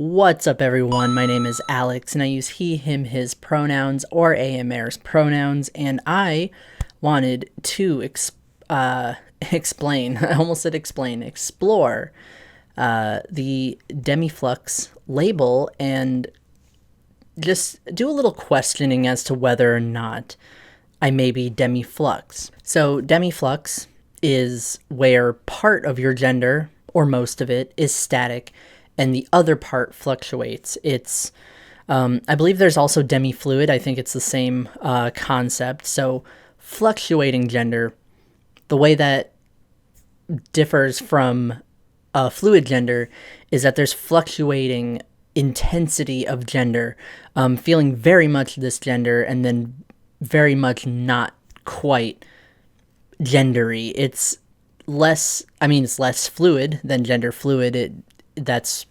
What's up, everyone? My name is Alex, and I use he, him, his pronouns or AMR's pronouns, and I wanted to explain, I almost said explain, explore the Demiflux label and just do a little questioning as to whether or not I may be demiflux. So demiflux is where part of your gender, or most of it, is static, and the other part fluctuates. It's, I believe there's also demifluid. I think it's the same concept. So fluctuating gender, the way that differs from a fluid gender is that there's fluctuating intensity of gender, feeling very much this gender and then very much not quite gendery. It's less fluid than gender fluid. That's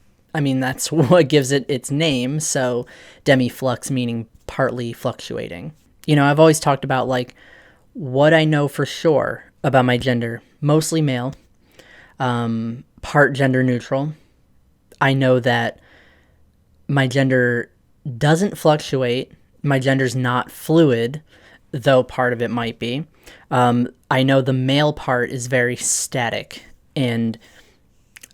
what gives it its name. So demiflux meaning partly fluctuating. You know, I've always talked about like what I know for sure about my gender, mostly male, part gender neutral. I know that my gender doesn't fluctuate. My gender's not fluid, though part of it might be. I know the male part is very static, and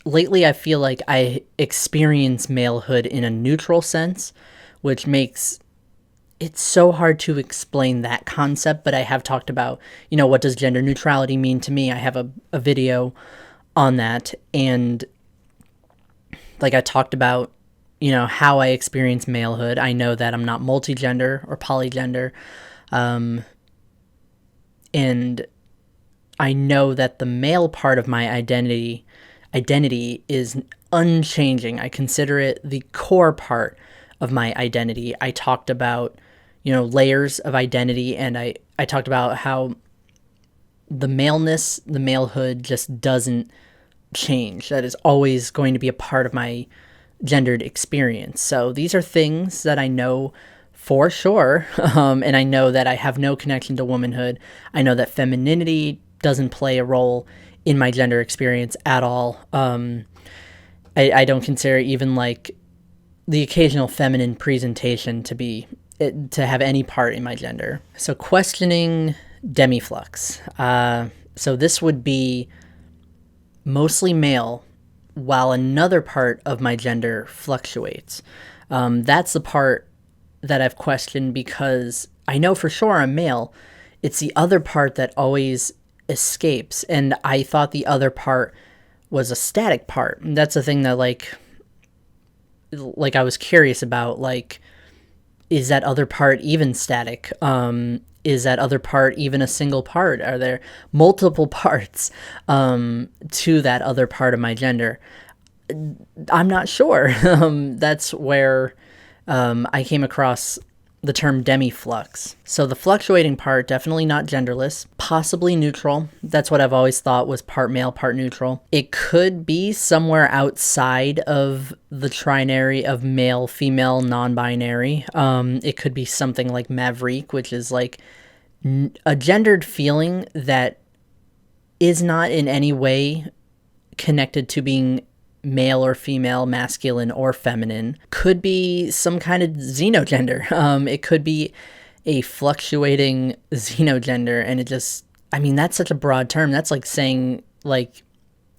lately I feel like I experience malehood in a neutral sense, which makes it so hard to explain that concept, but I have talked about, you know, what does gender neutrality mean to me? I have a video on that, and like I talked about, you know, how I experience malehood. I know that I'm not multigender or polygender, and I know that the male part of my identity is unchanging. I consider it the core part of my identity. I talked about, you know, layers of identity, and I talked about how the maleness, the malehood just doesn't change. That is always going to be a part of my gendered experience. So these are things that I know for sure, and I know that I have no connection to womanhood. I know that femininity doesn't play a role in my gender experience at all. I don't consider even like the occasional feminine presentation to have any part in my gender. So questioning demiflux. So this would be mostly male, while another part of my gender fluctuates. That's the part that I've questioned because I know for sure I'm male. It's the other part that always escapes, and I thought the other part was a static part. And that's the thing that like I was curious about, like, is that other part even static? Is that other part even a single part? Are there multiple parts to that other part of my gender? I'm not sure. That's where I came across the term demiflux. So the fluctuating part, definitely not genderless, possibly neutral. That's what I've always thought was part male, part neutral. It could be somewhere outside of the trinary of male, female, non-binary. It could be something like maverick, which is like a gendered feeling that is not in any way connected to being male or female, masculine or feminine. Could be some kind of xenogender. It could be a fluctuating xenogender, and it just, I mean, that's such a broad term. That's like saying like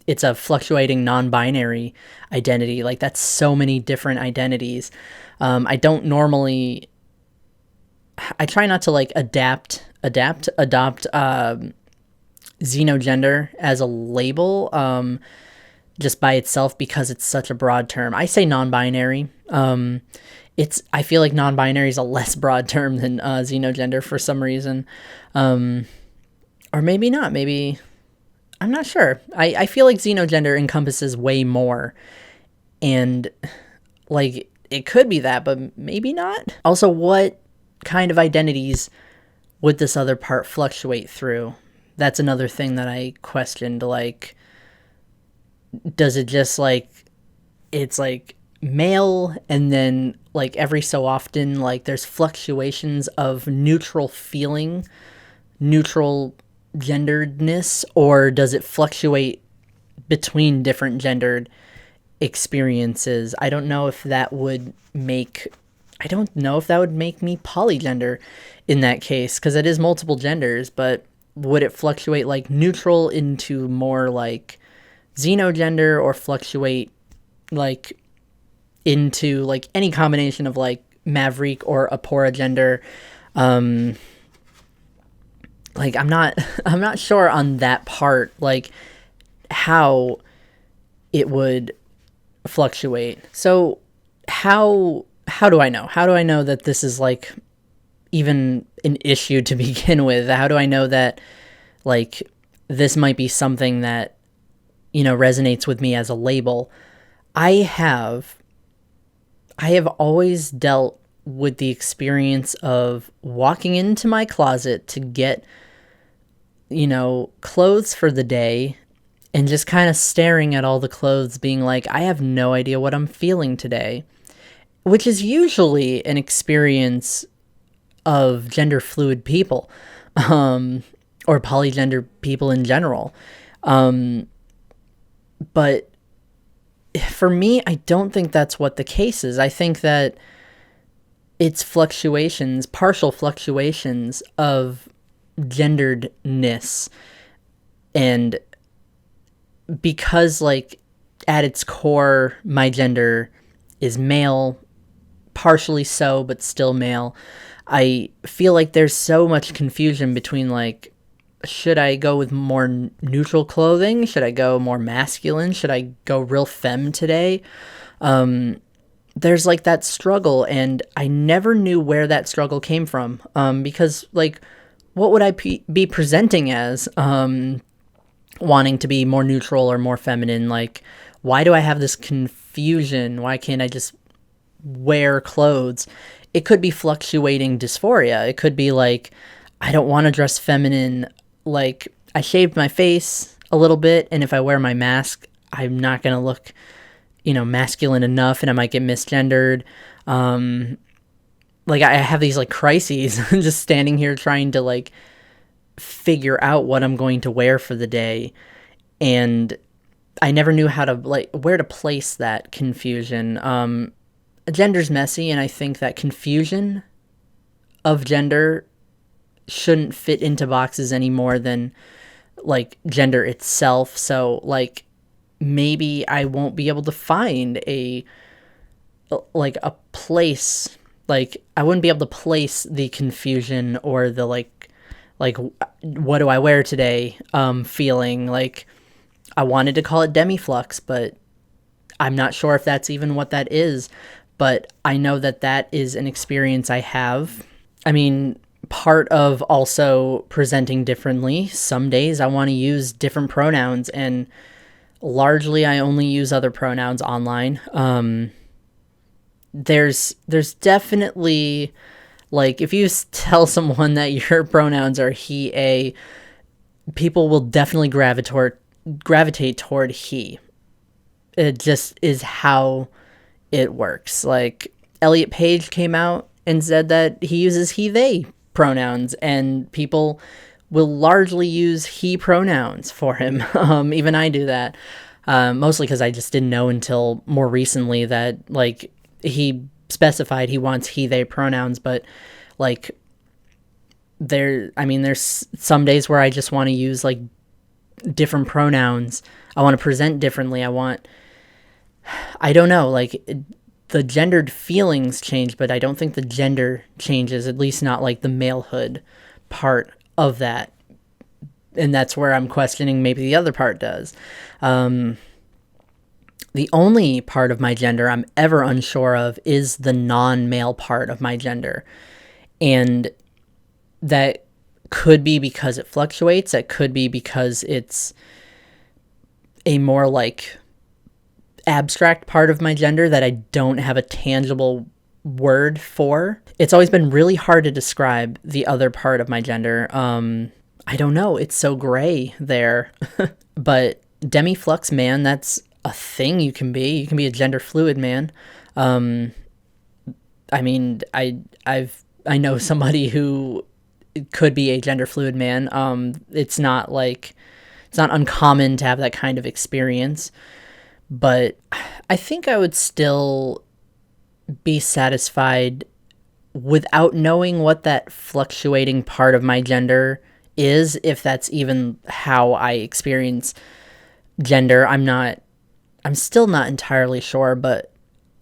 it's a fluctuating non-binary identity. Like that's so many different identities. I try not to like adopt xenogender as a label, just by itself, because it's such a broad term. I say non-binary. I feel like non-binary is a less broad term than xenogender for some reason. Or maybe not. Maybe, I'm not sure. I feel like xenogender encompasses way more. And like it could be that, but maybe not. Also, what kind of identities would this other part fluctuate through? That's another thing that I questioned. Like, does it just like, it's like male, and then like every so often like there's fluctuations of neutral feeling, neutral genderedness, or does it fluctuate between different gendered experiences. I don't know if that would make me polygender in that case, because it is multiple genders, but would it fluctuate like neutral into more like xenogender, or fluctuate like into like any combination of like maverick or apora gender? Like I'm not sure on that part, like how it would fluctuate. So how do I know? How do I know that this is like even an issue to begin with? How do I know that like this might be something that, you know, resonates with me as a label? I have always dealt with the experience of walking into my closet to get, you know, clothes for the day, and just kind of staring at all the clothes being like, I have no idea what I'm feeling today, which is usually an experience of gender fluid people, or polygender people in general. But for me, I don't think that's what the case is. I think that it's fluctuations, partial fluctuations of genderedness. And because, like, at its core, my gender is male, partially so, but still male, I feel like there's so much confusion between, like, should I go with more neutral clothing? Should I go more masculine? Should I go real femme today? There's like that struggle, and I never knew where that struggle came from, because, like, what would I be presenting as, wanting to be more neutral or more feminine? Like, why do I have this confusion? Why can't I just wear clothes? It could be fluctuating dysphoria. It could be like, I don't want to dress feminine. Like, I shaved my face a little bit, and if I wear my mask, I'm not going to look, you know, masculine enough, and I might get misgendered. Like, I have these, like, crises just standing here trying to, like, figure out what I'm going to wear for the day, and I never knew how to, like, where to place that confusion. Gender's messy, and I think that confusion of gender shouldn't fit into boxes any more than, like, gender itself. So, like, maybe I won't be able to find a place, like, I wouldn't be able to place the confusion or the, like, what do I wear today, feeling. Like, I wanted to call it Demiflux, but I'm not sure if that's even what that is. But I know that that is an experience I have. I mean, part of also presenting differently, some days I want to use different pronouns, and largely I only use other pronouns online. There's definitely, like, if you tell someone that your pronouns are he, a, people will definitely gravitate toward he. It just is how it works. Like, Elliot Page came out and said that he uses he, they pronouns, and people will largely use he pronouns for him. Even I do that, mostly because I just didn't know until more recently that, like, he specified he wants he, they pronouns. But, like, there's some days where I just want to use, like, different pronouns. I want to present differently. I don't know, like, the gendered feelings change, but I don't think the gender changes, at least not, like, the malehood part of that. And that's where I'm questioning maybe the other part does. The only part of my gender I'm ever unsure of is the non-male part of my gender. And that could be because it fluctuates. That could be because it's a more, like, abstract part of my gender that I don't have a tangible word for. It's always been really hard to describe the other part of my gender. I don't know. It's so gray there. But Demiflux man, that's a thing you can be. You can be a gender fluid man. I mean, I know somebody who could be a gender fluid man. It's not uncommon to have that kind of experience. but I think I would still be satisfied without knowing what that fluctuating part of my gender is, if that's even how I experience gender. I'm still not entirely sure, but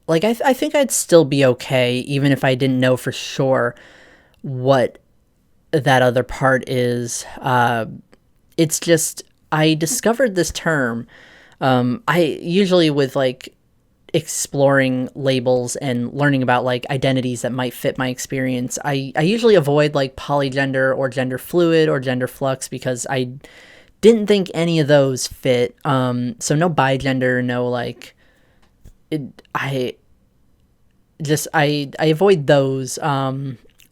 like I think I'd still be okay even if I didn't know for sure what that other part is. It's just I discovered this term. I usually, with like exploring labels and learning about like identities that might fit my experience, I usually avoid like polygender or gender fluid or gender flux, because I didn't think any of those fit. So no bigender, no like I avoid those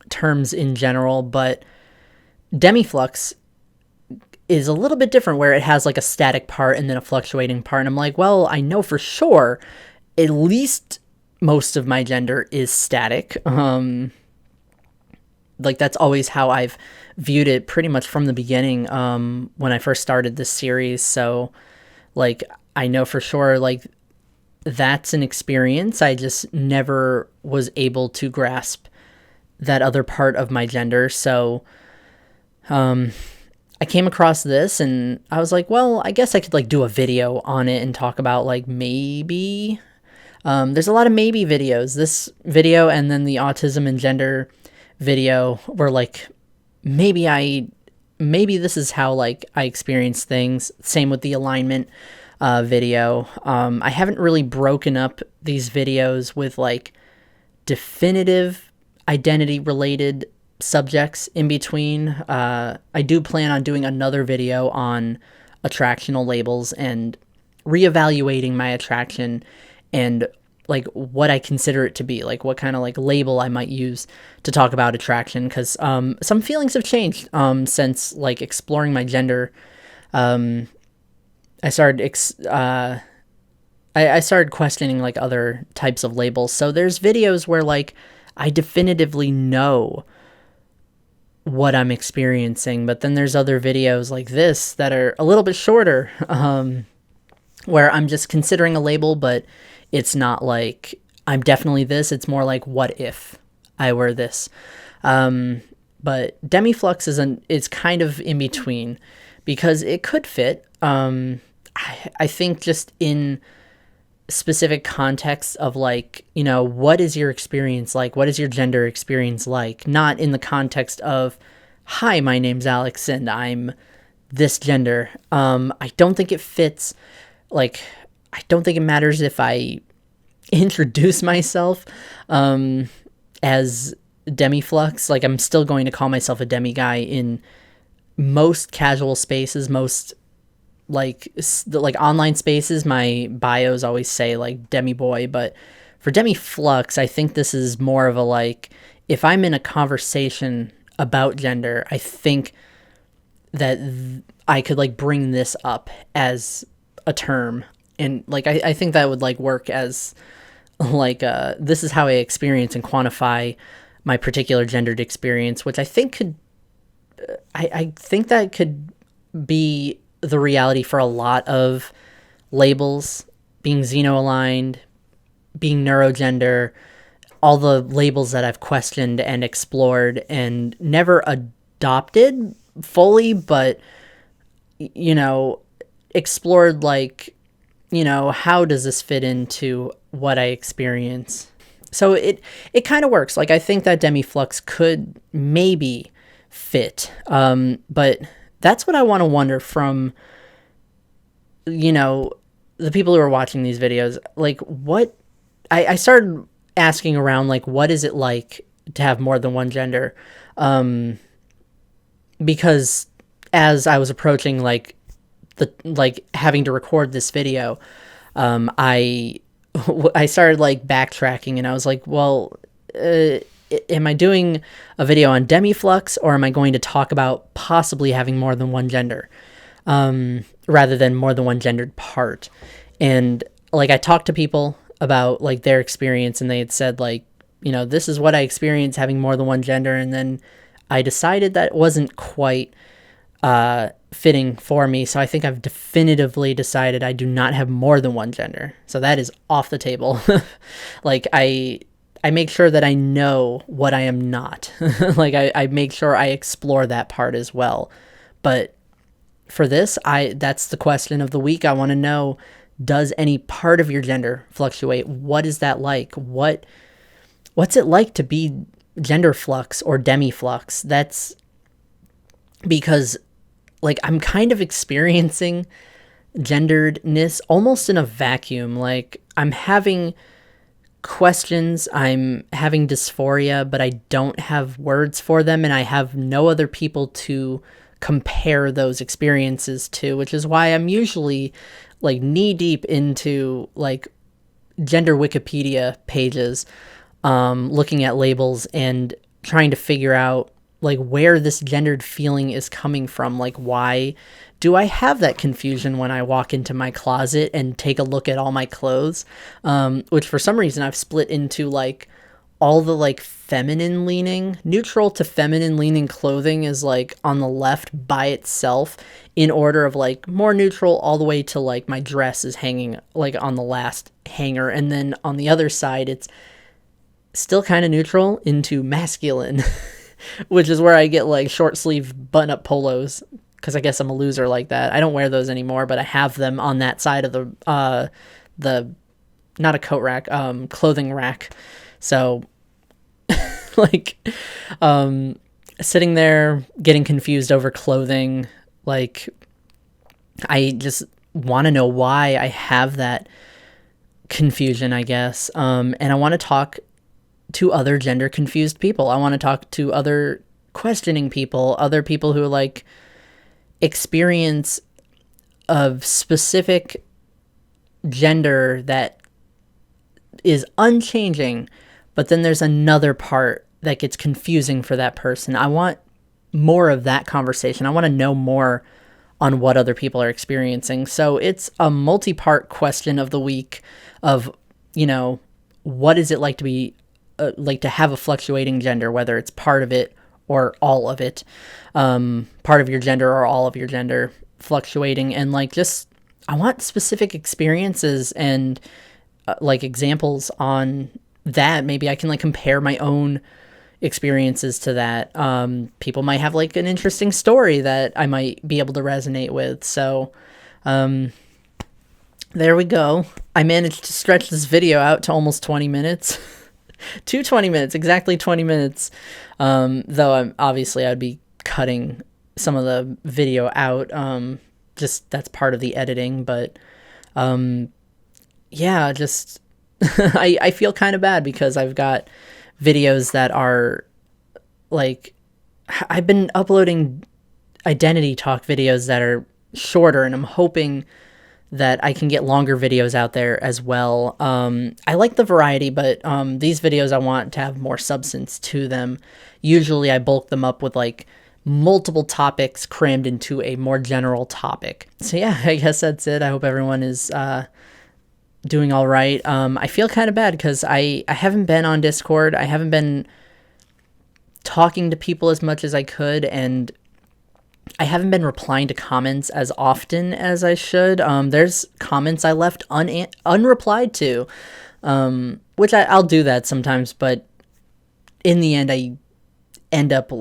terms in general. But Demiflux is a little bit different, where it has like a static part and then a fluctuating part. And I'm like, well, I know for sure at least most of my gender is static. Like that's always how I've viewed it pretty much from the beginning, when I first started this series. So like I know for sure like that's an experience. I just never was able to grasp that other part of my gender. So I came across this and I was like, well, I guess I could like do a video on it and talk about like maybe. There's a lot of maybe videos. This video and then the autism and gender video were like, maybe this is how like I experience things. Same with the alignment video. I haven't really broken up these videos with like definitive identity related subjects in between. I do plan on doing another video on attractional labels and reevaluating my attraction and like what I consider it to be, like what kind of like label I might use to talk about attraction, because some feelings have changed since like exploring my gender. I started I started questioning like other types of labels. So there's videos where like I definitively know what I'm experiencing, but then there's other videos like this that are a little bit shorter, where I'm just considering a label, but it's not like I'm definitely this. It's more like, what if I were this? But Demiflux is kind of in between, because it could fit. I think just in specific context of like, you know, what is your experience like? What is your gender experience like? Not in the context of, hi, my name's Alex and I'm this gender. I don't think it fits. Like, I don't think it matters if I introduce myself as Demiflux. Like, I'm still going to call myself a demi guy in most casual spaces, most like online spaces. My bios always say like demi boy, but for Demiflux, I think this is more of a like, if I'm in a conversation about gender, I think that I could like bring this up as a term, and like I think that would like work as like this is how I experience and quantify my particular gendered experience, which I think could I think that could be the reality for a lot of labels, being xeno-aligned, being neurogender, all the labels that I've questioned and explored and never adopted fully, but, you know, explored like, you know, how does this fit into what I experience? So it kind of works. Like, I think that Demiflux could maybe fit, but that's what I want to wonder from, you know, the people who are watching these videos. Like, what I started asking around, like, what is it like to have more than one gender? Because as I was approaching like having to record this video, I started like backtracking, and I was like, well, am I doing a video on Demiflux, or am I going to talk about possibly having more than one gender, rather than more than one gendered part? And like, I talked to people about like their experience, and they had said like, you know, this is what I experienced having more than one gender. And then I decided that it wasn't quite fitting for me. So I think I've definitively decided I do not have more than one gender. So that is off the table. Like I make sure that I know what I am not. Like I make sure I explore that part as well. But for this, that's the question of the week. I want to know, does any part of your gender fluctuate? What is that like? What's it like to be gender flux or demiflux? That's because, like, I'm kind of experiencing genderedness almost in a vacuum. Like, I'm having questions, I'm having dysphoria, but I don't have words for them, and I have no other people to compare those experiences to, which is why I'm usually like knee deep into like gender Wikipedia pages, looking at labels and trying to figure out like where this gendered feeling is coming from. Like, why do I have that confusion when I walk into my closet and take a look at all my clothes? Which for some reason I've split into like all the like feminine leaning, neutral to feminine leaning clothing is like on the left by itself, in order of like more neutral all the way to like my dress is hanging like on the last hanger. And then on the other side, it's still kind of neutral into masculine, which is where I get like short sleeve button up polos. Cause I guess I'm a loser like that. I don't wear those anymore, but I have them on that side of the, not a coat rack, clothing rack. So like, sitting there getting confused over clothing, like I just want to know why I have that confusion, I guess. And I want to talk to other gender confused people. I want to talk to other questioning people, other people who like experience of specific gender that is unchanging, but then there's another part that gets confusing for that person. I want more of that conversation. I want to know more on what other people are experiencing. So it's a multi-part question of the week of, you know, what is it like to be, like to have a fluctuating gender, whether it's part of it or all of it, part of your gender or all of your gender fluctuating. And like, just, I want specific experiences and like examples on that. Maybe I can like compare my own experiences to that. People might have like an interesting story that I might be able to resonate with. So, there we go. I managed to stretch this video out to almost 20 minutes. To 20 minutes, exactly 20 minutes. Though I'd be cutting some of the video out. Just that's part of the editing, but yeah, just I feel kind of bad because I've got videos that are like, I've been uploading identity talk videos that are shorter, and I'm hoping that I can get longer videos out there as well. I like the variety, but these videos I want to have more substance to them. Usually I bulk them up with like multiple topics crammed into a more general topic. So yeah, I guess that's it. I hope everyone is doing all right. I feel kind of bad because I haven't been on Discord. I haven't been talking to people as much as I could, and I haven't been replying to comments as often as I should. There's comments I left unreplied to, which I'll do that sometimes, but in the end, I end up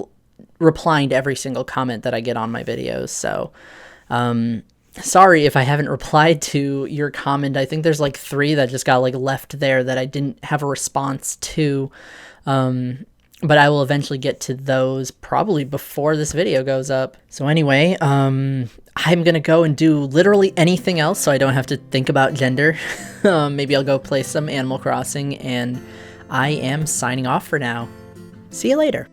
replying to every single comment that I get on my videos. So, sorry if I haven't replied to your comment. I think there's like 3 that just got like left there that I didn't have a response to. But I will eventually get to those probably before this video goes up. So anyway, I'm going to go and do literally anything else so I don't have to think about gender. Maybe I'll go play some Animal Crossing, and I am signing off for now. See you later.